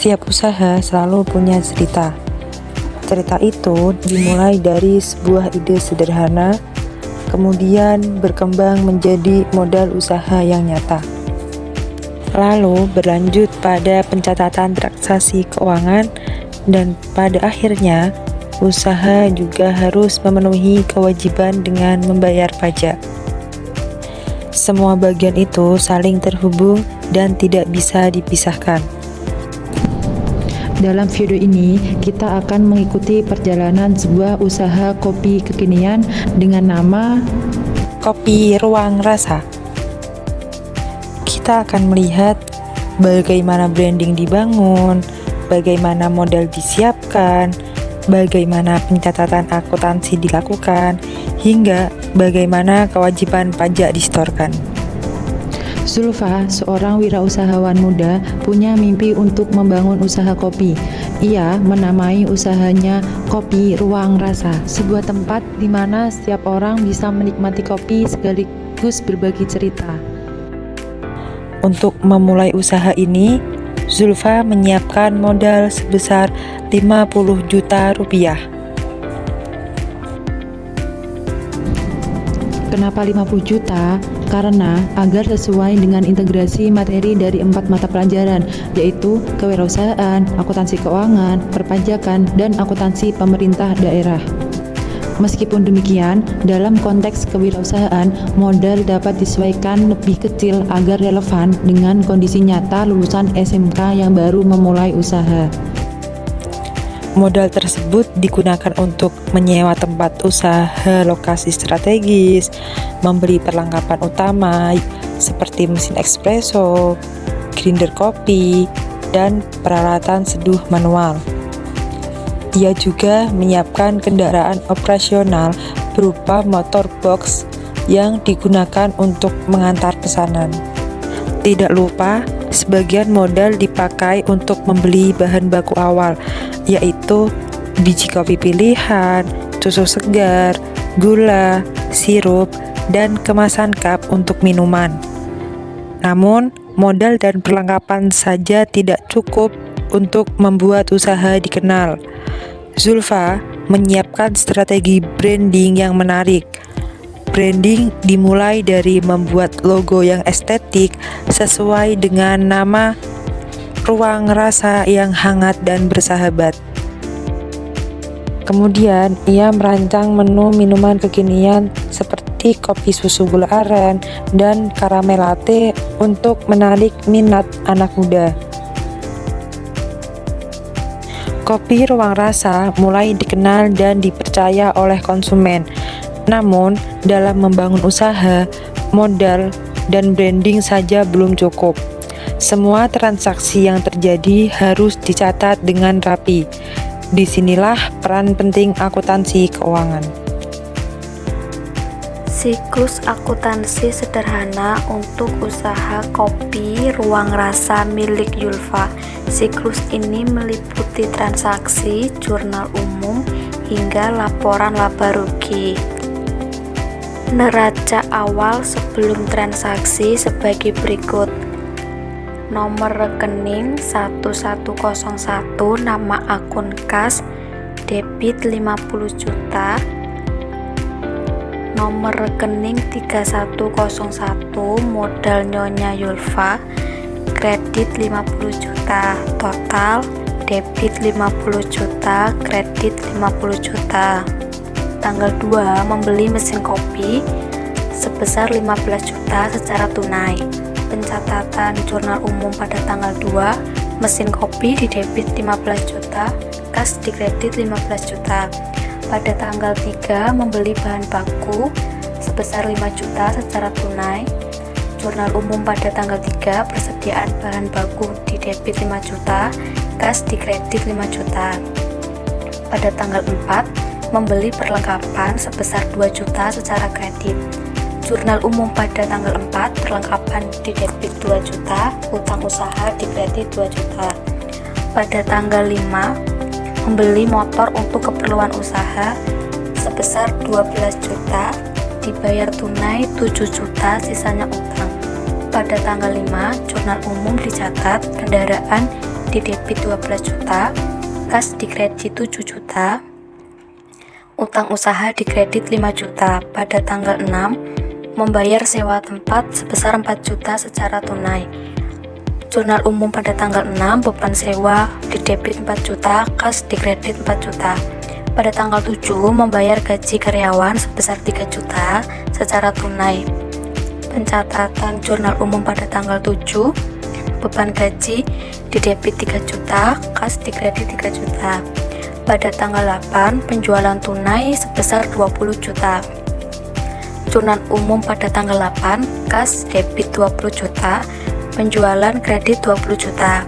Setiap usaha selalu punya cerita. Cerita itu dimulai dari sebuah ide sederhana, kemudian berkembang menjadi modal usaha yang nyata. Lalu berlanjut pada pencatatan transaksi keuangan, dan pada akhirnya usaha juga harus memenuhi kewajiban dengan membayar pajak. Semua bagian itu saling terhubung dan tidak bisa dipisahkan. Dalam video ini, kita akan mengikuti perjalanan sebuah usaha kopi kekinian dengan nama Kopi Ruang Rasa. Kita akan melihat bagaimana branding dibangun, bagaimana modal disiapkan, bagaimana pencatatan akuntansi dilakukan, hingga bagaimana kewajiban pajak disetorkan. Zulfa, seorang wirausahawan muda, punya mimpi untuk membangun usaha kopi. Ia menamai usahanya Kopi Ruang Rasa, sebuah tempat di mana setiap orang bisa menikmati kopi sekaligus berbagi cerita. Untuk memulai usaha ini, Zulfa menyiapkan modal sebesar 50 juta rupiah. Kenapa 50 juta? Karena agar sesuai dengan integrasi materi dari 4 mata pelajaran, yaitu kewirausahaan, akuntansi keuangan, perpajakan, dan akuntansi pemerintah daerah. Meskipun demikian, dalam konteks kewirausahaan, modal dapat disesuaikan lebih kecil agar relevan dengan kondisi nyata lulusan SMK yang baru memulai usaha. Modal tersebut digunakan untuk menyewa tempat usaha lokasi strategis, membeli perlengkapan utama seperti mesin espresso, grinder kopi, dan peralatan seduh manual. Ia juga menyiapkan kendaraan operasional berupa motor box yang digunakan untuk mengantar pesanan. Tidak lupa, sebagian modal dipakai untuk membeli bahan baku awal, yaitu biji kopi pilihan, susu segar, gula, sirup, dan kemasan cup untuk minuman. Namun, modal dan perlengkapan saja tidak cukup untuk membuat usaha dikenal. Zulfa menyiapkan strategi branding yang menarik. Branding dimulai dari membuat logo yang estetik sesuai dengan nama Ruang Rasa yang hangat dan bersahabat. Kemudian, ia merancang menu minuman kekinian seperti kopi susu gula aren dan karamel latte untuk menarik minat anak muda. Kopi Ruang Rasa mulai dikenal dan dipercaya oleh konsumen. Namun, dalam membangun usaha, modal dan branding saja belum cukup. Semua transaksi yang terjadi harus dicatat dengan rapi. Disinilah peran penting akuntansi keuangan. Siklus akuntansi sederhana untuk usaha Kopi Ruang Rasa milik Zulfa. Siklus ini meliputi transaksi, jurnal umum, hingga laporan laba rugi. Neraca awal sebelum transaksi sebagai berikut. Nomor rekening 1101, nama akun kas, debit 50 juta. Nomor rekening 3101, modal Nyonya Zulfa, kredit 50 juta. Total debit 50 juta, kredit 50 juta. Tanggal 2 membeli mesin kopi sebesar 15 juta secara tunai. Pencatatan jurnal umum pada tanggal 2, mesin kopi di debit 15 juta, kas di kredit 15 juta. Pada tanggal 3 membeli bahan baku sebesar 5 juta secara tunai. Jurnal umum pada tanggal 3, persediaan bahan baku di debit 5 juta, kas di kredit 5 juta. Pada tanggal 4 membeli perlengkapan sebesar 2 juta secara kredit. Jurnal umum pada tanggal 4, perlengkapan di debit 2 juta, utang usaha di kredit 2 juta. Pada tanggal 5, membeli motor untuk keperluan usaha sebesar 12 juta, dibayar tunai 7 juta, sisanya utang. Pada tanggal 5, jurnal umum dicatat kendaraan di debit 12 juta, kas di kredit 7 juta, utang usaha di kredit 5 juta. Pada tanggal 6, membayar sewa tempat sebesar 4 juta secara tunai. Jurnal umum pada tanggal 6, beban sewa di debit 4 juta, kas di kredit 4 juta. Pada tanggal 7, membayar gaji karyawan sebesar 3 juta secara tunai. Pencatatan jurnal umum pada tanggal 7, beban gaji di debit 3 juta, kas di kredit 3 juta. Pada tanggal 8, penjualan tunai sebesar 20 juta. Jurnal umum pada tanggal 8, kas debit 20 juta, penjualan kredit 20 juta.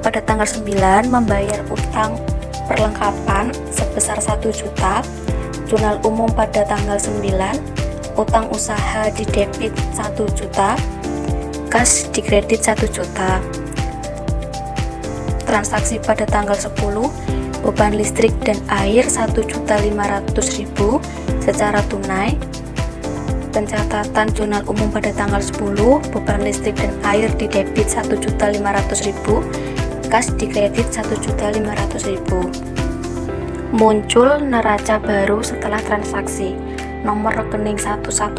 Pada tanggal 9, membayar utang perlengkapan sebesar 1 juta. Jurnal umum pada tanggal 9, utang usaha di debit 1 juta, kas di kredit 1 juta. Transaksi pada tanggal 10, beban listrik dan air 1.500.000 secara tunai. Pencatatan jurnal umum pada tanggal 10, beban listrik dan air di debit 1.500.000, kas di kredit 1.500.000. Muncul neraca baru setelah transaksi. Nomor rekening 1101,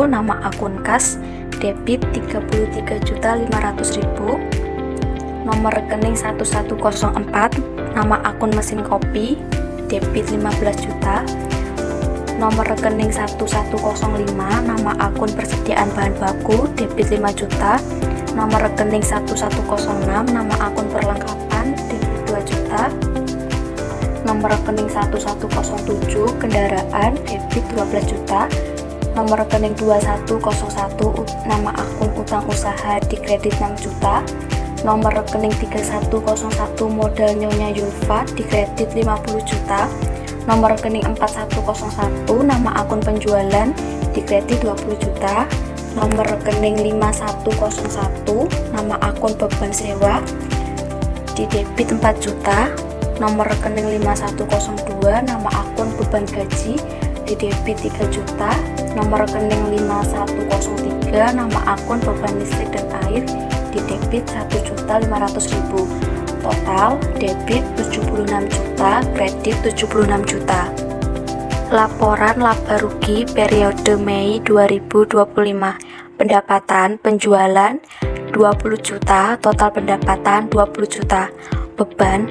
nama akun kas, debit 33.500.000. Nomor rekening 1104, nama akun mesin kopi, debit 15 juta. Nomor rekening 1105, nama akun persediaan bahan baku, debit 5 juta. Nomor rekening 1106, nama akun perlengkapan, debit 2 juta. Nomor rekening 1107, kendaraan, debit 12 juta. Nomor rekening 2101, nama akun utang usaha di kredit 6 juta. Nomor rekening 3101, modal Nyonya Yulfa di kredit 50 juta. Nomor rekening 4101, nama akun penjualan di kredit 20 juta. Nomor rekening 5101, nama akun beban sewa di debit 4 juta. Nomor rekening 5102, nama akun beban gaji di debit 3 juta. Nomor rekening 5103, nama akun beban listrik dan air di debit 1.500.000. Total debit 76 juta, kredit 76 juta. Laporan laba rugi periode Mei 2025. Pendapatan penjualan 20 juta, total pendapatan 20 juta. Beban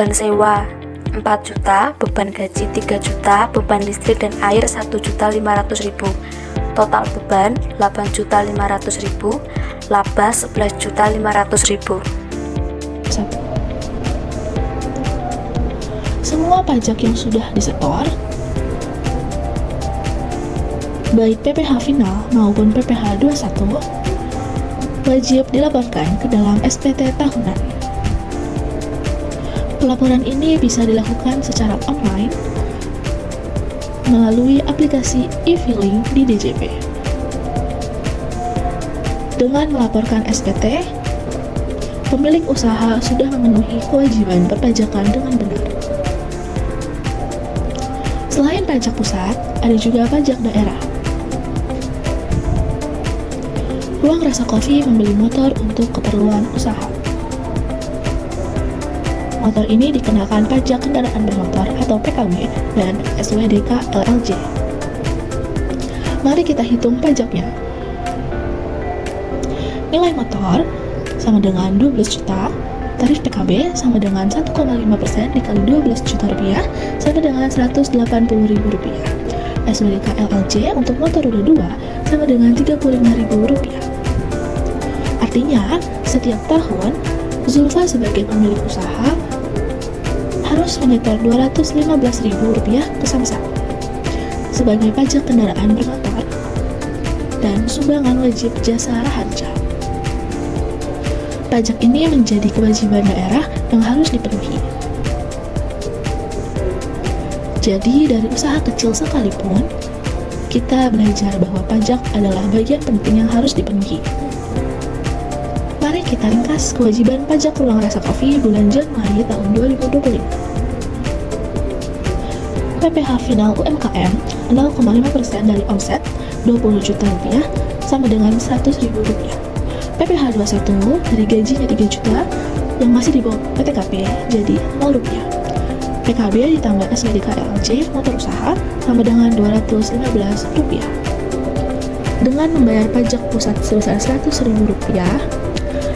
sewa 4 juta, beban gaji 3 juta, beban listrik dan air 1.500.000. Total beban 8.500.000, laba 11.500.000. Semua pajak yang sudah disetor, baik PPh final maupun PPh 21, wajib dilaporkan ke dalam SPT tahunan. Pelaporan ini bisa dilakukan secara online melalui aplikasi e-filing di DJP. Dengan melaporkan SPT, pemilik usaha sudah memenuhi kewajiban perpajakan dengan benar. Selain pajak pusat, ada juga pajak daerah. Ruang Rasa Coffee membeli motor untuk keperluan usaha. Motor ini dikenakan pajak kendaraan bermotor atau PKB dan SWDK LLJ. Mari kita hitung pajaknya. Nilai motor sama dengan 12 juta, tarif PKB sama dengan 1,5% dikali 12 juta rupiah sama dengan 180.000 rupiah. SWDK LLJ untuk motor roda 2 sama dengan 35.000 rupiah. Artinya, setiap tahun Zulfa sebagai pemilik usaha harus menyetor Rp215.000 ke Samsat sebagai pajak kendaraan bermotor dan sumbangan wajib jasa raharja. Pajak ini menjadi kewajiban daerah yang harus dipenuhi. Jadi dari usaha kecil sekalipun, kita belajar bahwa pajak adalah bagian penting yang harus dipenuhi. Mari kita ringkas kewajiban pajak Ruang Rasa Coffee bulan Januari tahun 2025. PPh final UMKM 0,5% dari omset 20 juta rupiah sama dengan 100.000 rupiah. PPh 21 dari gajinya 3 juta yang masih di bawah PTKP jadi Rp0. PKB ditambah SPDK LLC motor usaha sama dengan Rp215. Dengan membayar pajak pusat sebesar Rp100.000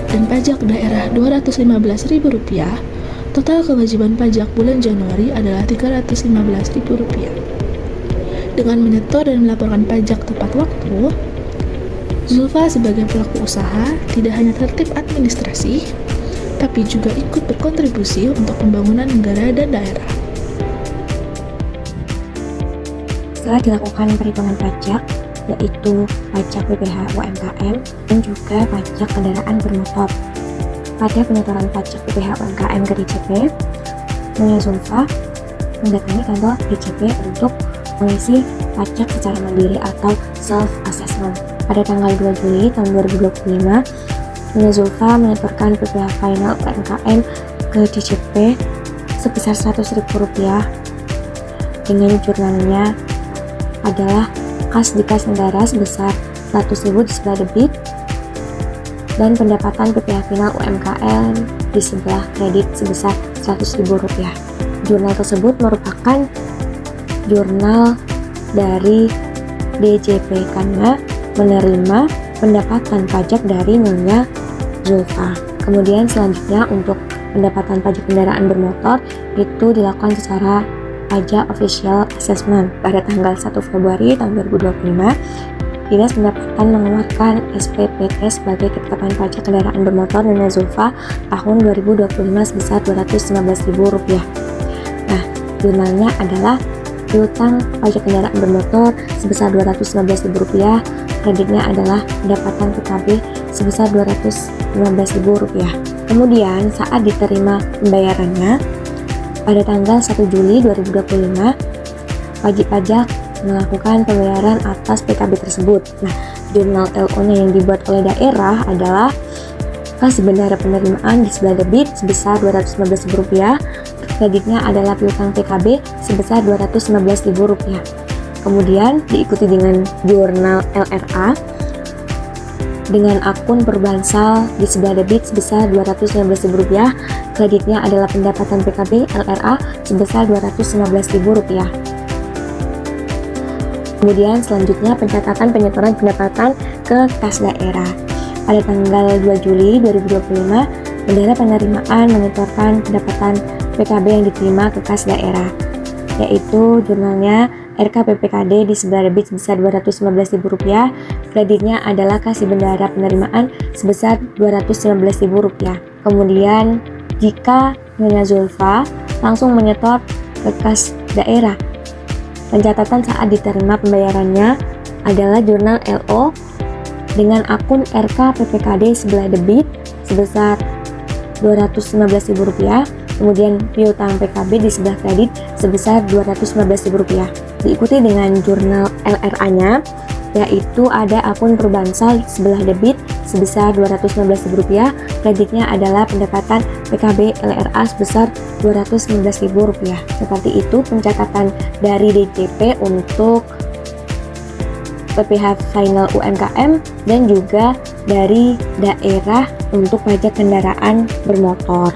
dan pajak daerah Rp215.000, total kewajiban pajak bulan Januari adalah Rp315.000. Dengan menyetor dan melaporkan pajak tepat waktu, Zulfa sebagai pelaku usaha tidak hanya tertib administrasi, tapi juga ikut berkontribusi untuk pembangunan negara dan daerah. Setelah dilakukan perhitungan pajak, yaitu pajak PPh UMKM dan juga pajak kendaraan bermotor. Pada penyetoran pajak PPh UMKM ke DJP, Nyonya Zulfa mendatangi kantor DJP untuk mengisi pajak secara mandiri atau self-assessment. Pada tanggal 2 Juli tahun 2025, Nyonya Zulfa menyetorkan PPh final UMKM ke DJP sebesar Rp100.000 dengan jurnalnya adalah kas di kas negara sebesar Rp100.000 di sebelah debit dan pendapatan PPh final UMKM di sebelah kredit sebesar Rp100.000. Jurnal tersebut merupakan jurnal dari DJP karena menerima pendapatan pajak dari Nyonya Zulfa. Kemudian selanjutnya untuk pendapatan pajak kendaraan bermotor itu dilakukan secara pajak official assessment pada tanggal 1 Februari tahun 2025. Dinas Pendapatan mengeluarkan SPPS sebagai ketetapan pajak kendaraan bermotor Nyonya Zulfa tahun 2025 sebesar Rp215.000. Nah, jurnalnya adalah piutang pajak kendaraan bermotor sebesar Rp215.000, kreditnya adalah pendapatan PKB sebesar Rp215.000. Kemudian saat diterima pembayarannya pada tanggal 1 Juli 2025, wajib pajak melakukan pembayaran atas PKB tersebut. Nah, jurnal LO-nya yang dibuat oleh daerah adalah kas bendara penerimaan di sebelah debit sebesar Rp215.000, kreditnya adalah piutang PKB sebesar Rp215.000. Kemudian diikuti dengan jurnal LRA dengan akun perbansal di sebelah debit sebesar Rp215.000, kreditnya adalah pendapatan PKB LRA sebesar Rp215.000. Kemudian selanjutnya pencatatan penyetoran pendapatan ke kas daerah. Pada tanggal 2 Juli 2025, bendara penerimaan menyetorkan pendapatan PKB yang diterima ke kas daerah, yaitu jurnalnya RKPPKD di sebelah debit sebesar Rp215.000, kreditnya adalah kas bendara penerimaan sebesar Rp215.000. Kemudian jika Nyonya Zulfa langsung menyetor ke kas daerah, pencatatan saat diterima pembayarannya adalah jurnal LO dengan akun RKPPKD sebelah debit sebesar Rp215.000, kemudian piutang PKB di sebelah kredit sebesar Rp215.000. Diikuti dengan jurnal LRA-nya, yaitu ada akun perbansal sebelah debit sebesar Rp215.000, kreditnya adalah pendapatan PKB LRA sebesar Rp215.000. Seperti itu pencatatan dari DJP untuk PPh final UMKM dan juga dari daerah untuk pajak kendaraan bermotor.